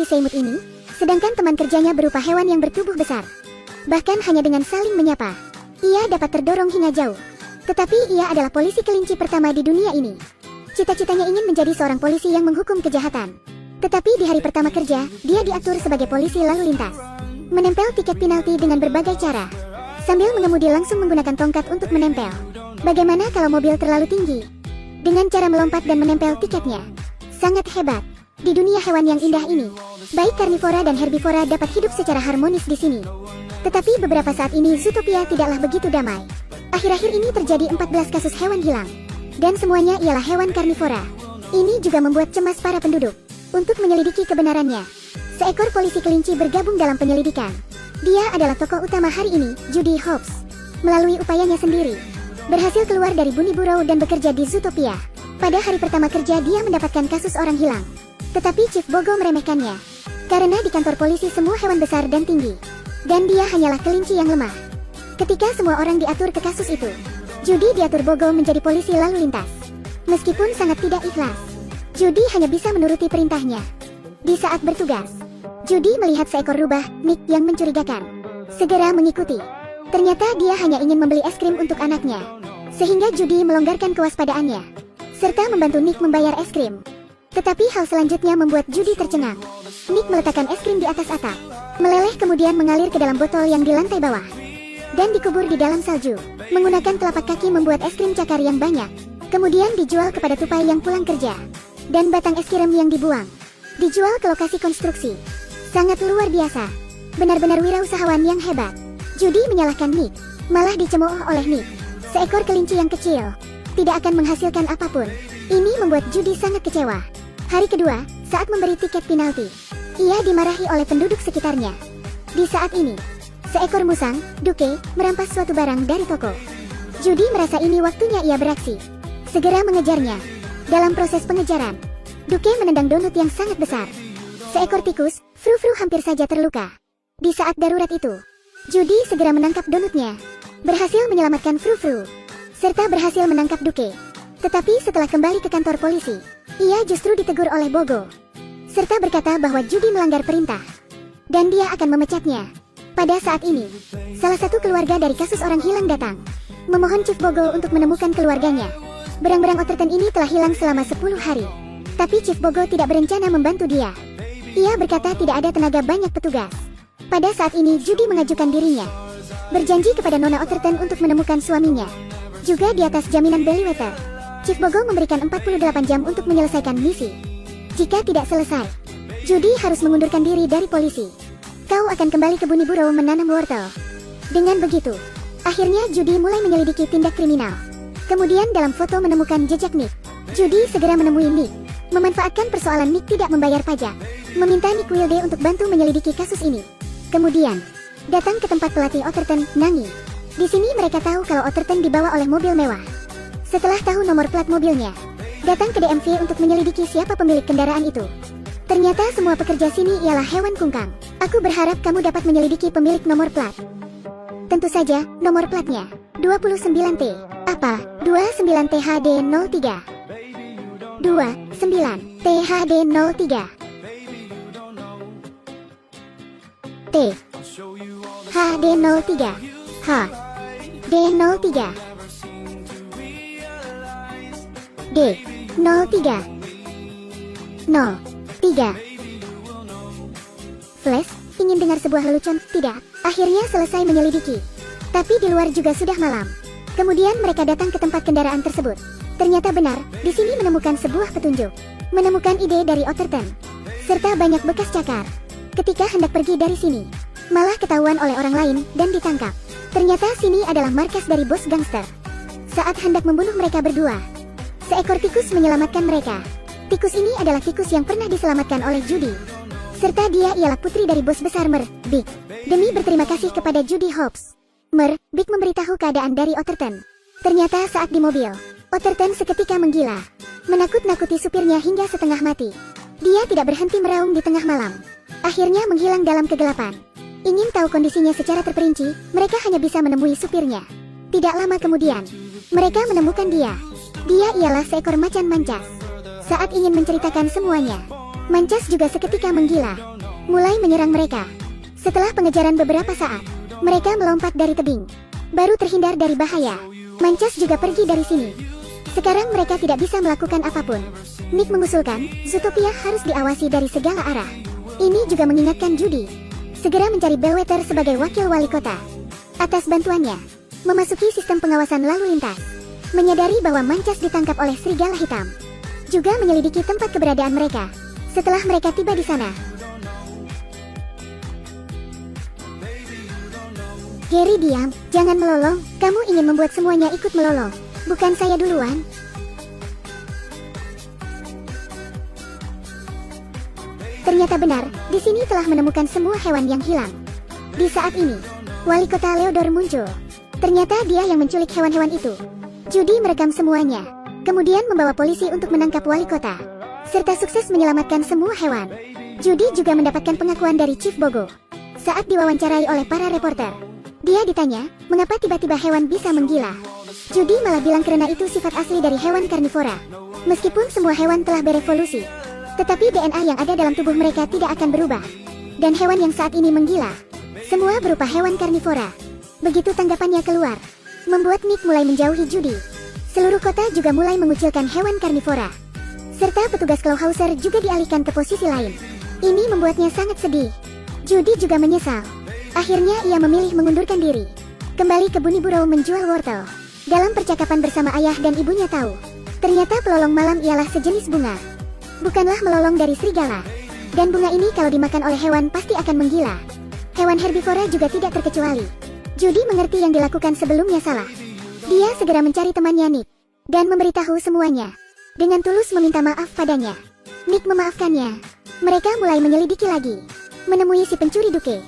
di selimut ini, sedangkan teman kerjanya berupa hewan yang bertubuh besar. Bahkan hanya dengan saling menyapa, ia dapat terdorong hingga jauh. Tetapi ia adalah polisi kelinci pertama di dunia ini. Cita-citanya ingin menjadi seorang polisi yang menghukum kejahatan. Tetapi di hari pertama kerja, dia diatur sebagai polisi lalu lintas, menempel tiket penalti dengan berbagai cara. Sambil mengemudi langsung menggunakan tongkat untuk menempel. Bagaimana kalau mobil terlalu tinggi? Dengan cara melompat dan menempel tiketnya. Sangat hebat. Di dunia hewan yang indah ini, baik karnivora dan herbivora dapat hidup secara harmonis di sini. Tetapi beberapa saat ini Zootopia tidaklah begitu damai. Akhir-akhir ini terjadi 14 kasus hewan hilang. Dan semuanya ialah hewan karnivora. Ini juga membuat cemas para penduduk. Untuk menyelidiki kebenarannya, seekor polisi kelinci bergabung dalam penyelidikan. Dia adalah tokoh utama hari ini, Judy Hopps. Melalui upayanya sendiri, berhasil keluar dari Bunny Burrow dan bekerja di Zootopia. Pada hari pertama kerja dia mendapatkan kasus orang hilang. Tetapi Chief Bogo meremehkannya. Karena di kantor polisi semua hewan besar dan tinggi. Dan dia hanyalah kelinci yang lemah. Ketika semua orang diatur ke kasus itu, Judy diatur Bogo menjadi polisi lalu lintas. Meskipun sangat tidak ikhlas, Judy hanya bisa menuruti perintahnya. Di saat bertugas, Judy melihat seekor rubah, Nick, yang mencurigakan. Segera mengikuti. Ternyata dia hanya ingin membeli es krim untuk anaknya. Sehingga Judy melonggarkan kewaspadaannya, serta membantu Nick membayar es krim. Tetapi hal selanjutnya membuat Judy tercengang. Nick meletakkan es krim di atas atap, meleleh kemudian mengalir ke dalam botol yang di lantai bawah, dan dikubur di dalam salju. Menggunakan telapak kaki membuat es krim cakar yang banyak, kemudian dijual kepada tupai yang pulang kerja. Dan batang es krim yang dibuang, dijual ke lokasi konstruksi. Sangat luar biasa. Benar-benar wirausahawan yang hebat. Judy menyalahkan Nick, malah dicemooh oleh Nick, seekor kelinci yang kecil. Tidak akan menghasilkan apapun. Ini membuat Judy sangat kecewa. Hari kedua, saat memberi tiket penalti, ia dimarahi oleh penduduk sekitarnya. Di saat ini, seekor musang, Duke, merampas suatu barang dari toko. Judy merasa ini waktunya ia beraksi. Segera mengejarnya. Dalam proses pengejaran, Duke menendang donut yang sangat besar. Seekor tikus, Frou-Frou, hampir saja terluka. Di saat darurat itu, Judy segera menangkap donutnya, berhasil menyelamatkan Frou-Frou, serta berhasil menangkap Duke. Tetapi setelah kembali ke kantor polisi, ia justru ditegur oleh Bogo, serta berkata bahwa Judy melanggar perintah, dan dia akan memecatnya. Pada saat ini, salah satu keluarga dari kasus orang hilang datang, memohon Chief Bogo untuk menemukan keluarganya. Berang-berang Otterton ini telah hilang selama 10 hari. Tapi Chief Bogo tidak berencana membantu dia. Ia berkata tidak ada tenaga banyak petugas. Pada saat ini Judy mengajukan dirinya, berjanji kepada Nona Otterton untuk menemukan suaminya, juga di atas jaminan Bellwether. Chief Bogo memberikan 48 jam untuk menyelesaikan misi. Jika tidak selesai, Judy harus mengundurkan diri dari polisi. Kau akan kembali ke Bunny Burrow menanam wortel. Dengan begitu, akhirnya Judy mulai menyelidiki tindak kriminal. Kemudian dalam foto menemukan jejak Nick. Judy segera menemui Nick, memanfaatkan persoalan Nick tidak membayar pajak, meminta Nick Wilde untuk bantu menyelidiki kasus ini. Kemudian, datang ke tempat pelatih Otterton, Nangi. Di sini mereka tahu kalau Otterton dibawa oleh mobil mewah. Setelah tahu nomor plat mobilnya, datang ke DMV untuk menyelidiki siapa pemilik kendaraan itu. Ternyata semua pekerja sini ialah hewan kungkang. Aku berharap kamu dapat menyelidiki pemilik nomor plat. Tentu saja, nomor platnya 29T. Apa? 29THD03. 29THD03. T HD03. H D03. D 03. 03. Flash, ingin dengar sebuah lelucon? Tidak. Akhirnya selesai menyelidiki. Tapi di luar juga sudah malam. Kemudian mereka datang ke tempat kendaraan tersebut. Ternyata benar, di sini menemukan sebuah petunjuk. Menemukan ide dari Otterton, serta banyak bekas cakar. Ketika hendak pergi dari sini, malah ketahuan oleh orang lain dan ditangkap. Ternyata sini adalah markas dari bos gangster. Saat hendak membunuh mereka berdua, seekor tikus menyelamatkan mereka. Tikus ini adalah tikus yang pernah diselamatkan oleh Judy, serta dia ialah putri dari bos besar Mer, Big. Demi berterima kasih kepada Judy Hopps, Mer, Big memberitahu keadaan dari Otterton. Ternyata saat di mobil, Otterton seketika menggila, menakut-nakuti supirnya hingga setengah mati. Dia tidak berhenti meraung di tengah malam. Akhirnya menghilang dalam kegelapan. Ingin tahu kondisinya secara terperinci, mereka hanya bisa menemui supirnya. Tidak lama kemudian, mereka menemukan dia. Dia ialah seekor macan mancas. Saat ingin menceritakan semuanya, Mancas juga seketika menggila, mulai menyerang mereka. Setelah pengejaran beberapa saat, mereka melompat dari tebing, baru terhindar dari bahaya. Mancas juga pergi dari sini. Sekarang mereka tidak bisa melakukan apapun. Nick mengusulkan, Zootopia harus diawasi dari segala arah. Ini juga mengingatkan Judy segera mencari Bellwether sebagai wakil wali kota. Atas bantuannya, memasuki sistem pengawasan lalu lintas, menyadari bahwa Mancas ditangkap oleh serigala hitam, juga menyelidiki tempat keberadaan mereka. Setelah mereka tiba di sana, Gary, diam, jangan melolong. Kamu ingin membuat semuanya ikut melolong, bukan saya duluan. Ternyata benar, di sini telah menemukan semua hewan yang hilang. Di saat ini, wali kota Leodor muncul. Ternyata dia yang menculik hewan-hewan itu. Judy merekam semuanya, kemudian membawa polisi untuk menangkap wali kota, serta sukses menyelamatkan semua hewan. Judy juga mendapatkan pengakuan dari Chief Bogo. Saat diwawancarai oleh para reporter, dia ditanya, mengapa tiba-tiba hewan bisa menggila. Judy malah bilang karena itu sifat asli dari hewan karnivora. Meskipun semua hewan telah berevolusi, tetapi DNA yang ada dalam tubuh mereka tidak akan berubah. Dan hewan yang saat ini menggila, semua berupa hewan karnivora. Begitu tanggapannya keluar, membuat Nick mulai menjauhi Judy. Seluruh kota juga mulai mengucilkan hewan karnivora, serta petugas Clawhauser juga dialihkan ke posisi lain. Ini membuatnya sangat sedih. Judy juga menyesal. Akhirnya ia memilih mengundurkan diri, kembali ke Bunnyburrow menjual wortel. Dalam percakapan bersama ayah dan ibunya tahu, ternyata pelolong malam ialah sejenis bunga, bukanlah melolong dari serigala. Dan bunga ini kalau dimakan oleh hewan pasti akan menggila. Hewan herbivora juga tidak terkecuali. Judy mengerti yang dilakukan sebelumnya salah. Dia segera mencari temannya Nick, dan memberitahu semuanya. Dengan tulus meminta maaf padanya. Nick memaafkannya. Mereka mulai menyelidiki lagi, menemui si pencuri duke.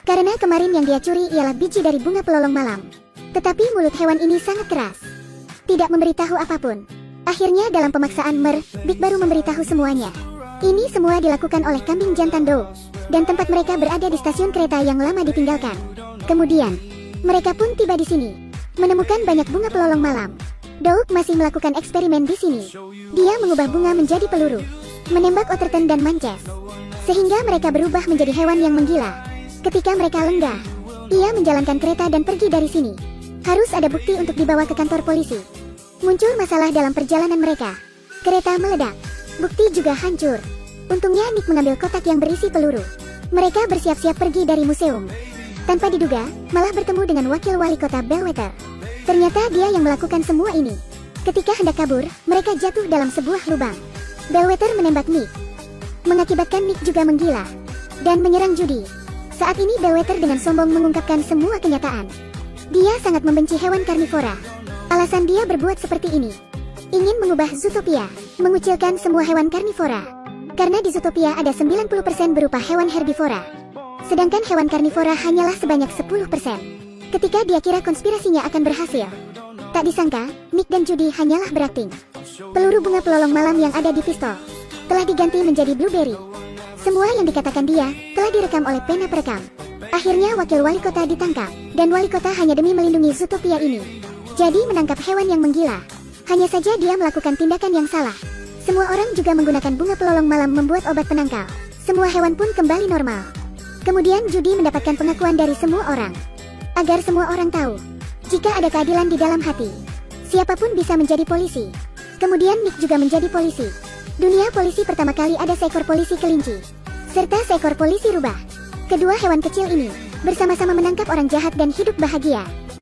Karena kemarin yang dia curi ialah biji dari bunga pelolong malam. Tetapi mulut hewan ini sangat keras, tidak memberitahu apapun. Akhirnya dalam pemaksaan Big baru memberitahu semuanya. Ini semua dilakukan oleh kambing jantan Doug, dan tempat mereka berada di stasiun kereta yang lama ditinggalkan. Kemudian, mereka pun tiba di sini, menemukan banyak bunga pelolong malam. Doug masih melakukan eksperimen di sini. Dia mengubah bunga menjadi peluru, menembak Otterton dan Mancas, sehingga mereka berubah menjadi hewan yang menggila. Ketika mereka lenggah, ia menjalankan kereta dan pergi dari sini. Harus ada bukti untuk dibawa ke kantor polisi. Muncul masalah dalam perjalanan mereka. Kereta meledak, bukti juga hancur. Untungnya Nick mengambil kotak yang berisi peluru. Mereka bersiap-siap pergi dari museum. Tanpa diduga, malah bertemu dengan wakil wali kota Bellwether. Ternyata dia yang melakukan semua ini. Ketika hendak kabur, mereka jatuh dalam sebuah lubang. Bellwether menembak Nick, mengakibatkan Nick juga menggila dan menyerang Judy. Saat ini Bellwether dengan sombong mengungkapkan semua kenyataan. Dia sangat membenci hewan karnivora. Alasan dia berbuat seperti ini, ingin mengubah Zootopia, mengucilkan semua hewan karnivora. Karena di Zootopia ada 90% berupa hewan herbivora, sedangkan hewan karnivora hanyalah sebanyak 10%. Ketika dia kira konspirasinya akan berhasil, tak disangka, Nick dan Judy hanyalah berakting. Peluru bunga pelolong malam yang ada di pistol telah diganti menjadi blueberry. Semua yang dikatakan dia telah direkam oleh pena perekam. Akhirnya wakil wali kota ditangkap, dan wali kota hanya demi melindungi Zootopia ini. Jadi menangkap hewan yang menggila. Hanya saja dia melakukan tindakan yang salah. Semua orang juga menggunakan bunga pelolong malam membuat obat penangkal. Semua hewan pun kembali normal. Kemudian Judy mendapatkan pengakuan dari semua orang, agar semua orang tahu, jika ada keadilan di dalam hati, siapapun bisa menjadi polisi. Kemudian Nick juga menjadi polisi. Dunia polisi pertama kali ada seekor polisi kelinci, serta seekor polisi rubah. Kedua hewan kecil ini bersama-sama menangkap orang jahat dan hidup bahagia.